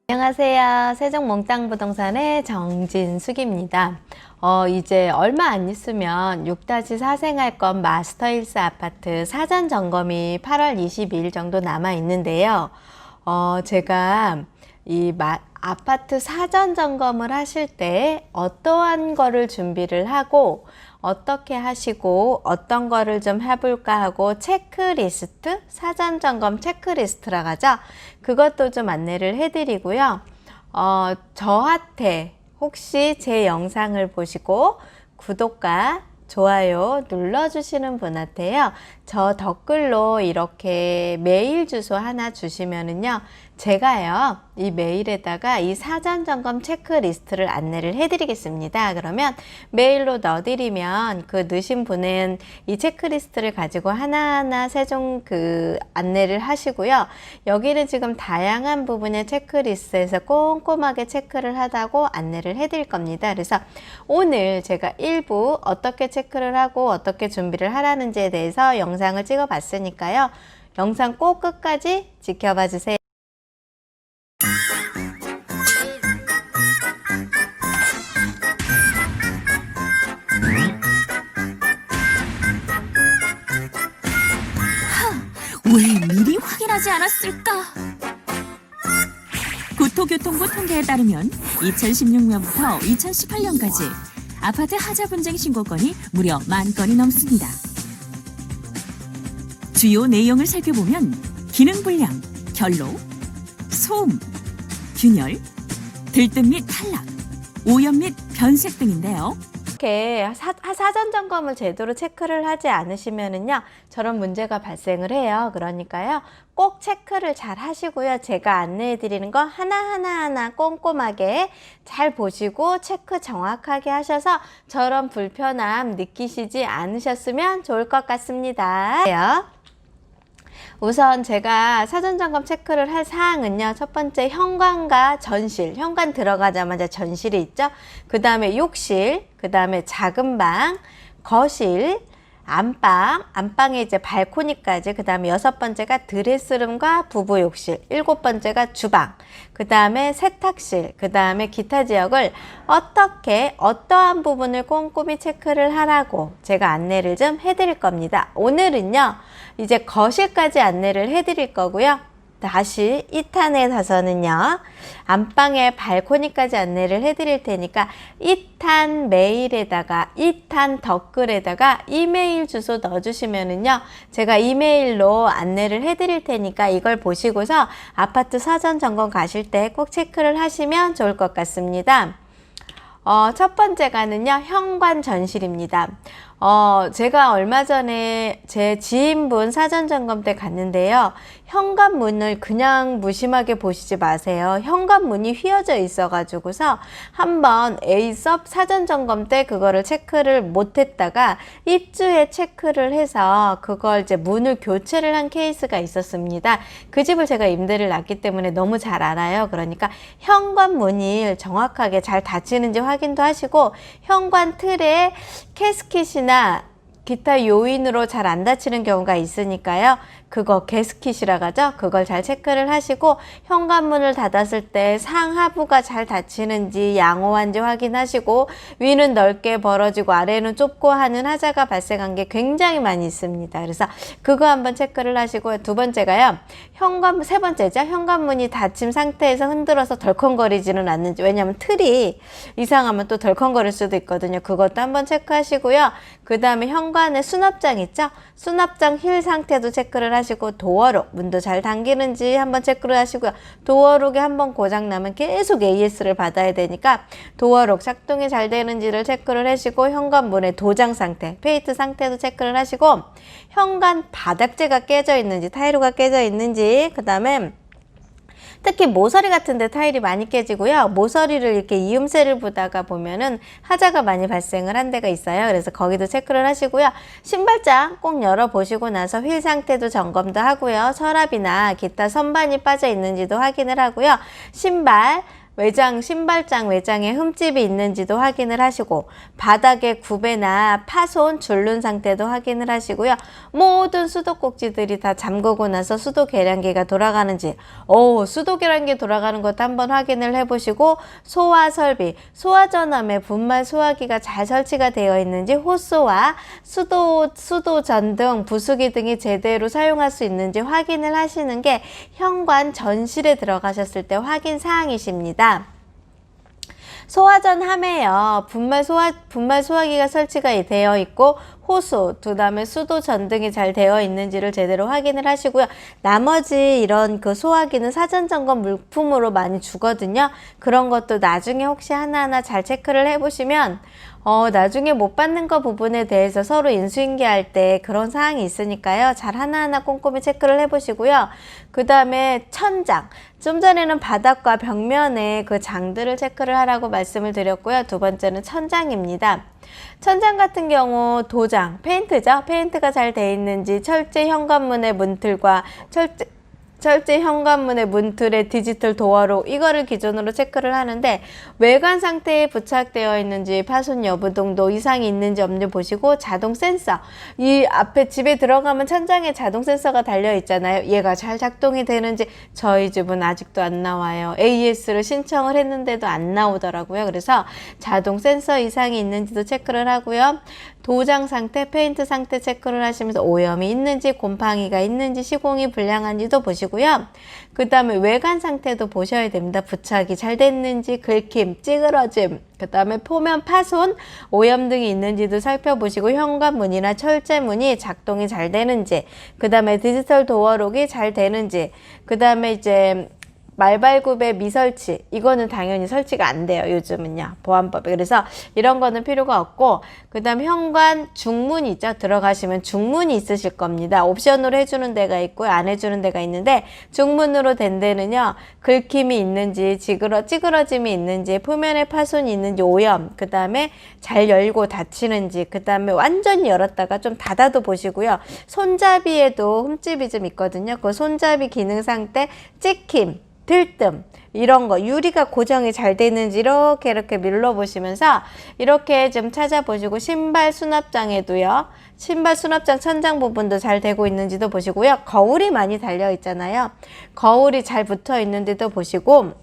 안녕하세요. 세종몽땅부동산의 정진숙입니다. 이제 얼마 안 있으면 6-4 생활권 마스터힐스 아파트 사전 점검이 8월 22일 정도 남아 있는데요. 제가 아파트 사전 점검을 하실 때 어떠한 거를 준비를 하고 어떻게 하시고 어떤 거를 좀 해볼까 하고 체크리스트, 사전 점검 체크리스트라고 하죠. 그것도 좀 안내를 해드리고요. 저한테 혹시 제 영상을 보시고 구독과 좋아요 눌러주시는 분한테요, 저 댓글로 이렇게 메일 주소 하나 주시면은요, 제가요 이 메일에다가 이 사전 점검 체크리스트를 안내를 해드리겠습니다. 그러면 메일로 넣어드리면 그 넣으신 분은 이 체크리스트를 가지고 하나하나 세종 안내를 하시고요. 여기는 지금 다양한 부분의 체크리스트에서 꼼꼼하게 체크를 하다고 안내를 해드릴 겁니다. 그래서 오늘 제가 일부 어떻게 체크를 하고 어떻게 준비를 하라는지에 대해서 영상을 찍어 봤으니까요. 영상 꼭 끝까지 지켜봐 주세요. 왜 미리 확인하지 않았을까? 국토교통부 통계에 따르면 2016년부터 2018년까지 아파트 하자 분쟁 신고건이 무려 10,000건이 넘습니다. 주요 내용을 살펴보면 기능 불량, 결로, 소음, 균열, 들뜸 및 탈락, 오염 및 변색 등인데요. 이렇게 사전 점검을 제대로 체크를 하지 않으시면은요, 저런 문제가 발생을 해요. 그러니까요, 꼭 체크를 잘 하시고요. 제가 안내해 드리는 거 하나하나 꼼꼼하게 잘 보시고 체크 정확하게 하셔서 저런 불편함 느끼시지 않으셨으면 좋을 것 같습니다. 우선 제가 사전점검 체크를 할 사항은요, 첫 번째 현관과 전실, 현관 들어가자마자 전실이 있죠. 그 다음에 욕실, 그 다음에 작은 방, 거실, 안방, 안방에 이제 발코니까지, 그 다음에 6번째가 드레스룸과 부부 욕실, 7번째가 주방, 그 다음에 세탁실, 그 다음에 기타 지역을 어떠한 부분을 꼼꼼히 체크를 하라고 제가 안내를 좀 해드릴 겁니다. 오늘은요, 이제 거실까지 안내를 해드릴 거고요. 다시 2탄에 가서는요, 안방에 발코니까지 안내를 해드릴 테니까 2탄 메일에다가 2탄 댓글에다가 이메일 주소 넣어주시면은요, 제가 이메일로 안내를 해드릴 테니까 이걸 보시고서 아파트 사전 점검 가실 때 꼭 체크를 하시면 좋을 것 같습니다. 첫 번째가는요, 현관 전실입니다. 제가 얼마 전에 제 지인분 사전점검 때 갔는데요. 현관문을 그냥 무심하게 보시지 마세요. 현관문이 휘어져 있어가지고서 한번 A섭 사전점검 때 그거를 체크를 못했다가 입주에 체크를 해서 그걸 이제 문을 교체를 한 케이스가 있었습니다. 그 집을 제가 임대를 놨기 때문에 너무 잘 알아요. 그러니까 현관문이 정확하게 잘 닫히는지 확인도 하시고, 현관 틀에 캐스킷이나 기타 요인으로 잘 안 닫히는 경우가 있으니까요. 그거 게스킷이라고 하죠. 그걸 잘 체크를 하시고, 현관문을 닫았을 때 상하부가 잘 닫히는지 양호한지 확인하시고, 위는 넓게 벌어지고 아래는 좁고 하는 하자가 발생한 게 굉장히 많이 있습니다. 그래서 그거 한번 체크를 하시고요. 두 번째가요, 세 번째죠. 현관문이 닫힌 상태에서 흔들어서 덜컹거리지는 않는지. 왜냐하면 틀이 이상하면 또 덜컹거릴 수도 있거든요. 그것도 한번 체크하시고요. 그 다음에 현관에 수납장 있죠. 수납장 힐 상태도 체크를 하시고, 도어록 문도 잘 당기는지 한번 체크를 하시고요. 도어록이 한번 고장나면 계속 AS를 받아야 되니까 도어록 작동이 잘 되는지를 체크를 하시고, 현관문의 도장 상태, 페인트 상태도 체크를 하시고, 현관 바닥재가 깨져 있는지, 타일로가 깨져 있는지, 그 다음에 특히 모서리 같은 데 타일이 많이 깨지고요. 모서리를 이렇게 이음새를 보다가 보면은 하자가 많이 발생을 한 데가 있어요. 그래서 거기도 체크를 하시고요. 신발장 꼭 열어보시고 나서 휠 상태도 점검도 하고요. 서랍이나 기타 선반이 빠져 있는지도 확인을 하고요. 신발 외장, 신발장 외장에 흠집이 있는지도 확인을 하시고 바닥에 굽에나 파손, 줄눈 상태도 확인을 하시고요. 모든 수도꼭지들이 다 잠그고 나서 수도 계량기가 돌아가는지 수도 계량기 돌아가는 것도 한번 확인을 해보시고 소화 설비, 소화 전함에 분말 소화기가 잘 설치가 되어 있는지 호스와 수도전 등 부수기 등이 제대로 사용할 수 있는지 확인을 하시는 게 현관 전실에 들어가셨을 때 확인 사항이십니다. 소화전 함에요. 분말 소화기가 설치가 되어 있고 호수, 그다음에 수도 전등이 잘 되어 있는지를 제대로 확인을 하시고요. 나머지 이런 그 소화기는 사전 점검 물품으로 많이 주거든요. 그런 것도 나중에 혹시 하나하나 잘 체크를 해보시면 나중에 못 받는 거 부분에 대해서 서로 인수인계할 때 그런 사항이 있으니까요. 잘 하나하나 꼼꼼히 체크를 해보시고요. 그 다음에 천장. 좀 전에는 바닥과 벽면에 그 장들을 체크를 하라고 말씀을 드렸고요. 두 번째는 천장입니다. 천장 같은 경우 도장, 페인트죠. 페인트가 잘 돼 있는지 철제 현관문의 문틀과 철제 현관문의 문틀의 디지털 도어록 이거를 기준으로 체크를 하는데 외관 상태에 부착되어 있는지 파손 여부 등도 이상이 있는지 없는지 보시고 자동 센서 이 앞에 집에 들어가면 천장에 자동 센서가 달려 있잖아요. 얘가 잘 작동이 되는지 저희 집은 아직도 안 나와요. AS를 신청을 했는데도 안 나오더라고요. 그래서 자동 센서 이상이 있는지도 체크를 하고요. 도장 상태, 페인트 상태 체크를 하시면서 오염이 있는지 곰팡이가 있는지 시공이 불량한지도 보시고요. 그 다음에 외관 상태도 보셔야 됩니다. 부착이 잘 됐는지 긁힘, 찌그러짐, 그 다음에 표면 파손, 오염 등이 있는지도 살펴보시고 현관문이나 철제문이 작동이 잘 되는지 그 다음에 디지털 도어록이 잘 되는지 그 다음에 이제 말발굽의 미설치 이거는 당연히 설치가 안 돼요. 요즘은요. 보안법에. 그래서 이런 거는 필요가 없고 그 다음 현관 중문이죠. 들어가시면 중문이 있으실 겁니다. 옵션으로 해주는 데가 있고요. 안 해주는 데가 있는데 중문으로 된 데는요. 긁힘이 있는지 찌그러짐이 있는지 표면에 파손이 있는지 오염 그 다음에 잘 열고 닫히는지 그 다음에 완전히 열었다가 좀 닫아도 보시고요. 손잡이에도 흠집이 좀 있거든요. 그 손잡이 기능 상태 찍힘 들뜸 이런 거 유리가 고정이 잘 되는지 이렇게 밀어보시면서 이렇게 좀 찾아보시고 신발 수납장에도요. 신발 수납장 천장 부분도 잘 되고 있는지도 보시고요. 거울이 많이 달려 있잖아요. 거울이 잘 붙어 있는지도 보시고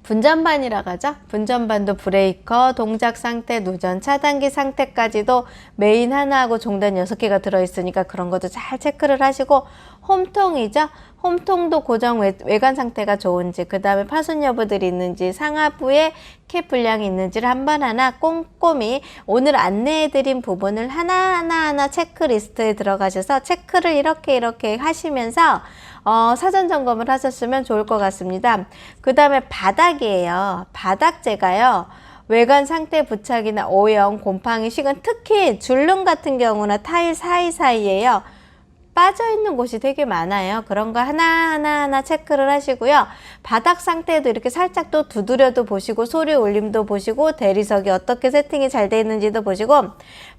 분전반이라고 하죠. 분전반도 브레이커, 동작 상태, 누전, 차단기 상태까지도 메인 하나하고 종단 6개가 들어있으니까 그런 것도 잘 체크를 하시고 홈통이죠. 홈통도 고정 외관 상태가 좋은지 그 다음에 파손 여부들이 있는지 상하부에 캡 불량이 있는지를 한 번 하나 꼼꼼히 오늘 안내해드린 부분을 하나하나 체크리스트에 들어가셔서 체크를 이렇게 하시면서 사전 점검을 하셨으면 좋을 것 같습니다. 그 다음에 바닥이에요. 바닥재가요. 외관 상태 부착이나 오염, 곰팡이, 식은 특히 줄눈 같은 경우나 타일 사이사이에요. 빠져있는 곳이 되게 많아요. 그런 거 하나하나 체크를 하시고요. 바닥 상태도 이렇게 살짝 또 두드려도 보시고 소리 울림도 보시고 대리석이 어떻게 세팅이 잘 되어 있는지도 보시고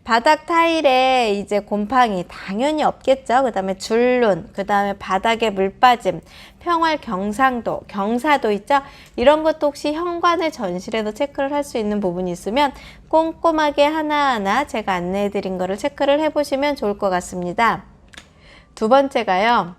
바닥 타일에 이제 곰팡이 당연히 없겠죠. 그 다음에 줄눈, 그 다음에 바닥에 물 빠짐, 평활 경사도 있죠. 이런 것도 혹시 현관의 전실에도 체크를 할 수 있는 부분이 있으면 꼼꼼하게 하나하나 제가 안내해 드린 거를 체크를 해보시면 좋을 것 같습니다. 두 번째가요.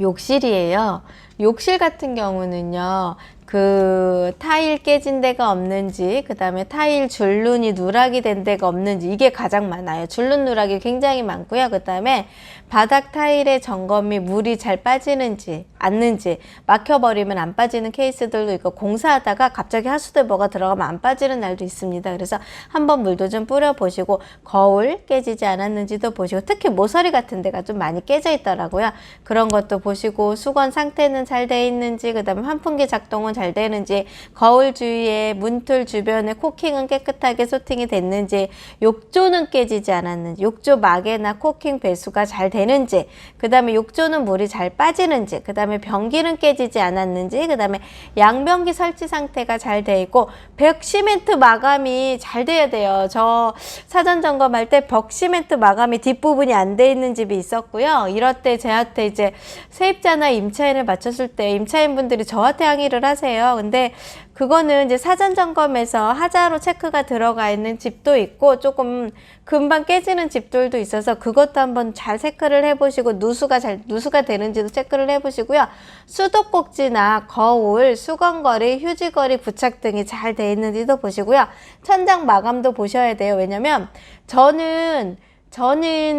욕실이에요. 욕실 같은 경우는요. 그 타일 깨진 데가 없는지 그 다음에 타일 줄눈이 누락이 된 데가 없는지 이게 가장 많아요. 줄눈 누락이 굉장히 많고요. 그 다음에 바닥 타일의 점검이 물이 잘 빠지는지 않는지 막혀버리면 안 빠지는 케이스들도 있고 공사하다가 갑자기 하수도에 뭐가 들어가면 안 빠지는 날도 있습니다. 그래서 한번 물도 좀 뿌려보시고 거울 깨지지 않았는지도 보시고 특히 모서리 같은 데가 좀 많이 깨져 있더라고요. 그런 것도 보시고 수건 상태는 잘 돼 있는지 그 다음에 환풍기 작동은 잘 되는지 거울 주위에 문틀 주변에 코킹은 깨끗하게 소팅이 됐는지 욕조는 깨지지 않았는지 욕조 막에나 코킹 배수가 잘 되는지 그 다음에 욕조는 물이 잘 빠지는지 그 다음에 변기는 깨지지 않았는지 그 다음에 양변기 설치 상태가 잘 돼 있고 벽 시멘트 마감이 잘 돼야 돼요. 저 사전 점검할 때 벽 시멘트 마감이 뒷부분이 안 돼 있는 집이 있었고요. 이럴 때 저한테 이제 세입자나 임차인을 맞췄을 때 임차인분들이 저한테 항의를 하세요. 해요. 근데 그거는 이제 사전 점검에서 하자로 체크가 들어가 있는 집도 있고 조금 금방 깨지는 집들도 있어서 그것도 한번 잘 체크를 해보시고 누수가 되는지도 체크를 해보시고요. 수도꼭지나 거울, 수건거리, 휴지거리, 부착 등이 잘 돼 있는지도 보시고요. 천장 마감도 보셔야 돼요. 왜냐면 저는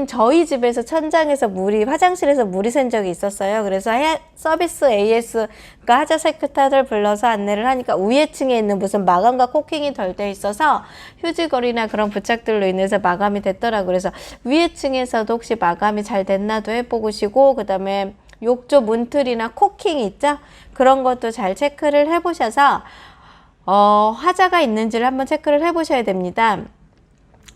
저희 집에서 천장에서 화장실에서 물이 샌 적이 있었어요. 그래서 서비스 AS가 하자 세탁을 불러서 안내를 하니까 위에 층에 있는 무슨 마감과 코킹이 덜 돼 있어서 휴지거리나 그런 부착들로 인해서 마감이 됐더라고요. 그래서 위에 층에서도 혹시 마감이 잘 됐나도 해보시고, 그 다음에 욕조 문틀이나 코킹 있죠? 그런 것도 잘 체크를 해보셔서 하자가 있는지를 한번 체크를 해보셔야 됩니다.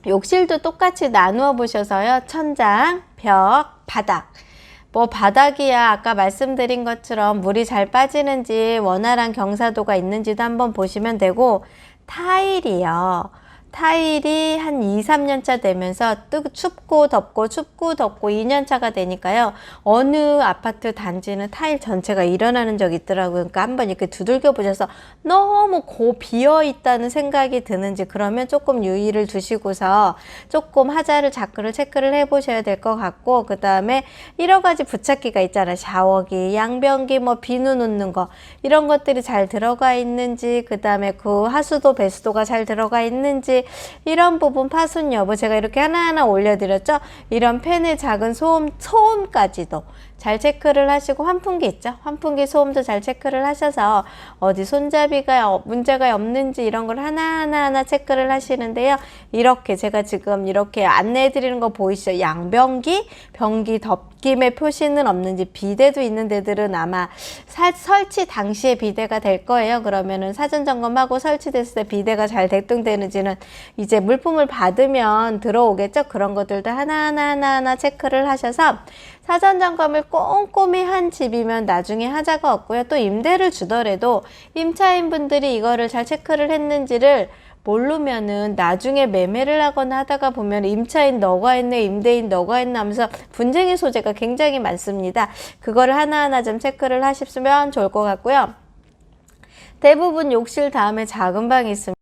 욕실도 똑같이 나누어 보셔서요. 천장, 벽, 바닥. 바닥이야 아까 말씀드린 것처럼 물이 잘 빠지는지 원활한 경사도가 있는지도 한번 보시면 되고, 타일이요. 타일이 한 2, 3년 차 되면서 춥고 덥고 2년 차가 되니까요. 어느 아파트 단지는 타일 전체가 일어나는 적이 있더라고요. 그러니까 한번 이렇게 두들겨 보셔서 너무 비어 있다는 생각이 드는지, 그러면 조금 유의를 두시고서 조금 하자를 자크를 체크를 해 보셔야 될 것 같고, 그 다음에 여러 가지 부착기가 있잖아요. 샤워기, 양변기, 비누 놓는 거, 이런 것들이 잘 들어가 있는지, 그 다음에 그 하수도 배수도가 잘 들어가 있는지, 이런 부분 파손 여부 제가 이렇게 하나하나 올려드렸죠. 이런 팬의 작은 소음까지도 잘 체크를 하시고, 환풍기 있죠. 환풍기 소음도 잘 체크를 하셔서 어디 손잡이가 문제가 없는지 이런 걸 하나하나 체크를 하시는데요. 이렇게 제가 지금 이렇게 안내해 드리는 거 보이시죠? 양변기, 변기 덮김의 표시는 없는지, 비대도 있는 데들은 아마 설치 당시에 비대가 될 거예요. 그러면은 사전 점검하고 설치됐을 때 비대가 잘 대뚱되는지는 이제 물품을 받으면 들어오겠죠. 그런 것들도 하나하나 체크를 하셔서 사전 점검을 꼼꼼히 한 집이면 나중에 하자가 없고요. 또 임대를 주더라도 임차인 분들이 이거를 잘 체크를 했는지를 모르면은 나중에 매매를 하거나 하다가 보면 임차인 너가 했네, 임대인 너가 했나 하면서 분쟁의 소재가 굉장히 많습니다. 그거를 하나하나 좀 체크를 하셨으면 좋을 것 같고요. 대부분 욕실 다음에 작은 방이 있습니다.